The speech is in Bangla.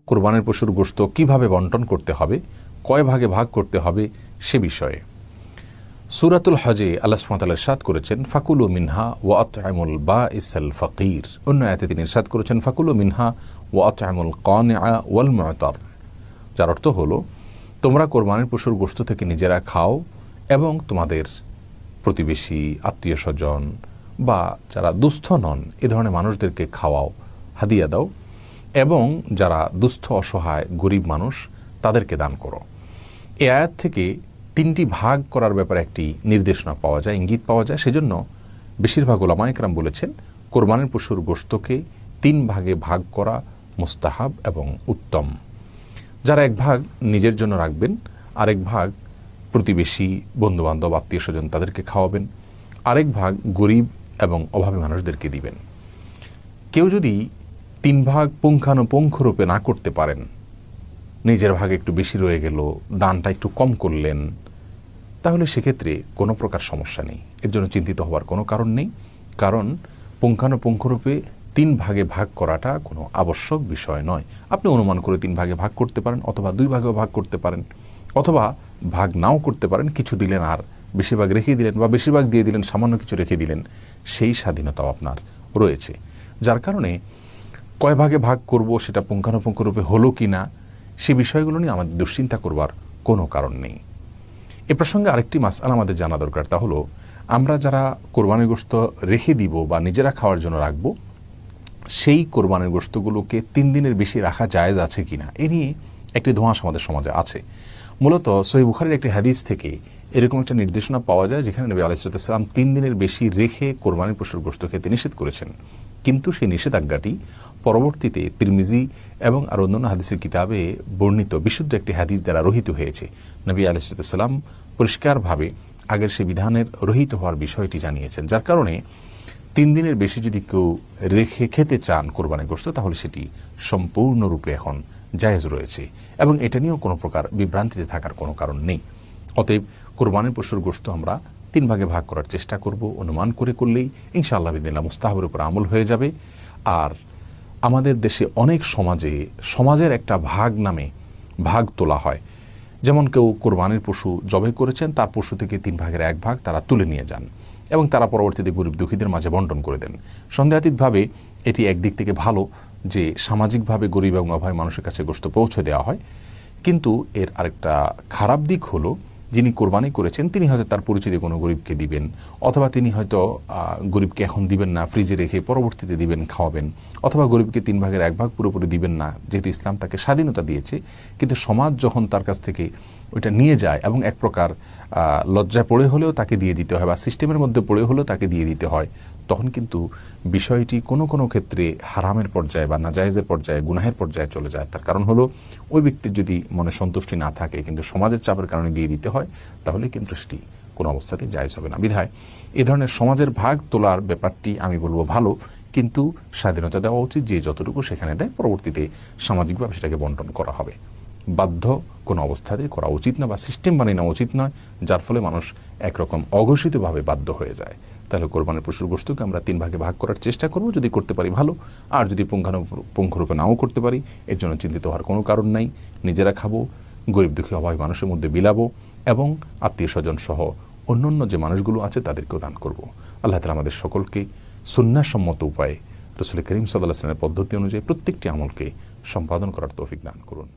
কোরবানির পশুর গোশত কিভাবে বন্টন করতে হবে, কয় ভাগে ভাগ করতে হবে সে বিষয়ে সূরাতুল হজে আল্লাহ সুবহানাহু ওয়া তাআলা ইরশাদ করেছেন, ফাকুলু মিনহা ওয়া আত'ইমুল বাঈসাল ফাকির। অন্য আয়াতে তিনি ইরশাদ করেছেন, ফাকুলু মিনহা ওয়া আত'ইমুল কানিআ ওয়াল মু'তার। যার অর্থ হলো, তোমরা কোরবানির পশুর গোশত থেকে নিজেরা খাও এবং তোমাদের প্রতিবেশী, আত্মীয় স্বজন বা যারা দুস্থ নন এ ধরনের মানুষদেরকে খাওয়াও, হাদিয়া দাও, এবং যারা দুস্থ, অসহায়, গরিব মানুষ তাদেরকে দান করো। এই আয়াত থেকে তিনটি ভাগ করার ব্যাপারে একটি নির্দেশনা পাওয়া যায়, ইঙ্গিত পাওয়া যায়। সেজন্য বেশিরভাগ উলামায়ে কেরাম বলেছেন কোরবানির পশুর গোশতকে তিন ভাগে ভাগ করা মুস্তাহাব এবং উত্তম। যারা এক ভাগ নিজের জন্য রাখবেন, আরেক ভাগ প্রতিবেশী, বন্ধুবান্ধব, আত্মীয় স্বজন তাদেরকে খাওয়াবেন, আরেক ভাগ গরিব এবং অভাবী মানুষদেরকে দিবেন। কেউ যদি তিন ভাগ পুঙ্খানুপুঙ্খরূপে না করতে পারেন, নিজের ভাগে একটু বেশি রয়ে গেল, দানটা একটু কম করলেন, তাহলে সেক্ষেত্রে কোনো প্রকার সমস্যা নেই, এর জন্য চিন্তিত হওয়ার কোনো কারণ নেই। কারণ পুঙ্খানুপুঙ্খরূপে তিন ভাগে ভাগ করাটা কোনো আবশ্যক বিষয় নয়। আপনি অনুমান করে তিন ভাগে ভাগ করতে পারেন, অথবা দুই ভাগেও ভাগ করতে পারেন, অথবা ভাগ নাও করতে পারেন, কিছু দিলেন আর বেশিরভাগ রেখে দিলেন, বা বেশিরভাগ দিয়ে দিলেন সামান্য কিছু রেখে দিলেন, সেই স্বাধীনতাও আপনার রয়েছে। যার কারণে কয় ভাগে ভাগ করব সেটা পুঙ্খানুপুঙ্খরূপে হলো কি না সে বিষয়গুলো নিয়ে আমাদের দুশ্চিন্তা করবার কোনো কারণ নেই। এ প্রসঙ্গে আরেকটি মাসআলা আমাদের জানা দরকার, তা হলো আমরা যারা কোরবানির গোশত রেখে দিব বা নিজেরা খাওয়ার জন্য রাখব, সেই কোরবানির গোশতগুলোকে 3 দিনের বেশি রাখা জায়েজ আছে কিনা এ নিয়ে একটি ধোঁয়াশা আমাদের সমাজে আছে। মূলত সহিহ বুখারীর একটি হাদিস থেকে এরকম একটা নির্দেশনা পাওয়া যায়, যেখানে নবী আলাইহিস সালাম 3 দিনের বেশি রেখে কোরবানির পশুর গোশত খেতে নিষেধ করেছেন। কিন্তু সেই নিষেধাজ্ঞাটি পরবর্তীতে তিরমিজি এবং আর অন্যান্য হাদিসের কিতাবে বর্ণিত বিশুদ্ধ একটি হাদিস দ্বারা রহিত হয়েছে। নবী আলাইহিস সালাম পরিষ্কারভাবে আগের সেই বিধানের রহিত হওয়ার বিষয়টি জানিয়েছেন। যার কারণে 3 দিনের বেশি যদি কেউ রেখে খেতে চান কোরবানির গোশত, তাহলে সেটি সম্পূর্ণরূপে এখন জায়েজ রয়েছে, এবং এটা নিয়েও কোনো প্রকার বিভ্রান্তিতে থাকার কোনো কারণ নেই। অতএব কোরবানির পশুর গোশত আমরা 3 ভাগে ভাগ করার চেষ্টা করব, অনুমান করে করলেই ইনশাআল্লাহ বিদিনিল্লাহ মুস্তাহাবের উপর আমল হয়ে যাবে। আর আমাদের দেশে অনেক সমাজের একটা ভাগ নামে ভাগ তোলা হয়। যেমন কেউ কোরবানির পশু জবাই করেছেন, তার পশু থেকে 3 ভাগের 1 ভাগ তারা তুলে নিয়ে যান এবং তারা পরবর্তীতে গরিব দুঃখীদের মাঝে বন্টন করে দেন। সন্দেহাতীতভাবে এটি একদিক থেকে ভালো যে সামাজিকভাবে গরিব এবং অভাবী মানুষের কাছে গোশত পৌঁছে দেওয়া হয়, কিন্তু এর আরেকটা খারাপ দিক হলো, যিনি কোরবানি করেছেন তিনি হয়তো তার পরিচিত কোনো গরিবকে দিবেন, অথবা তিনি হয়তো গরিবকে এখন দিবেন না, ফ্রিজে রেখে পরবর্তীতে দিবেন, খাওয়াবেন, অথবা গরিবকে 3 ভাগের 1 ভাগ পুরোপুরি দিবেন না, যেহেতু ইসলাম তাকে স্বাধীনতা দিয়েছে। কিন্তু সমাজ যখন তার কাছ থেকে ওইটা নিয়ে যায় এবং এক প্রকার লজ্জায় পড়ে হলেও তাকে দিয়ে দিতে হয়, বা সিস্টেমের মধ্যে পড়ে হলেও তাকে দিয়ে দিতে হয়, তখন কিন্তু বিষয়টি কোনো কোনো ক্ষেত্রে হারামের পর্যায়ে বা নাজায়েজের পর্যায়ে, গুনাহের পর্যায়ে চলে যায়। তার কারণ হলো ওই ব্যক্তির যদি মনে সন্তুষ্টি না থাকে, কিন্তু সমাজের চাপের কারণে দিয়ে দিতে হয়, তাহলে কিন্তু সেটি কোনো অবস্থাতেই জায়েজ হবে না। বিধায় এ ধরনের সমাজের ভাগ তোলার ব্যাপারটি আমি বলবো ভালো, কিন্তু স্বাধীনতা দেওয়া উচিত, যে যতটুকু সেখানে দেয় পরবর্তীতে সামাজিকভাবে সেটাকে বন্টন করা হবে। বাধ্য কোনো অবস্থাতে করা উচিত না, বা সিস্টেম বানিয়ে নেওয়া উচিত নয়, যার ফলে মানুষ একরকম অঘোষিতভাবে বাধ্য হয়ে যায়। তাহলে কোরবানির পশুর গোশতকে আমরা 3 ভাগে ভাগ করার চেষ্টা করব, যদি করতে পারি ভালো, আর যদি পুঙ্খানুপুঙ্খরূপে নাও করতে পারি, এর জন্য চিন্তিত হওয়ার কোনো কারণ নাই। নিজেরা খাবো, গরিব দুঃখী অভাবী মানুষের মধ্যে বিলাবো, এবং আত্মীয় স্বজন সহ অন্যান্য যে মানুষগুলো আছে তাদেরকেও দান করব। আল্লাহ তাআলা আমাদের সকলকে সুন্নাহসম্মত উপায়ে রাসূল করিম সাল্লাল্লাহু আলাইহি ওয়াসাল্লামের পদ্ধতি অনুযায়ী প্রত্যেকটি আমলকে সম্পাদন করার তৌফিক দান করুন।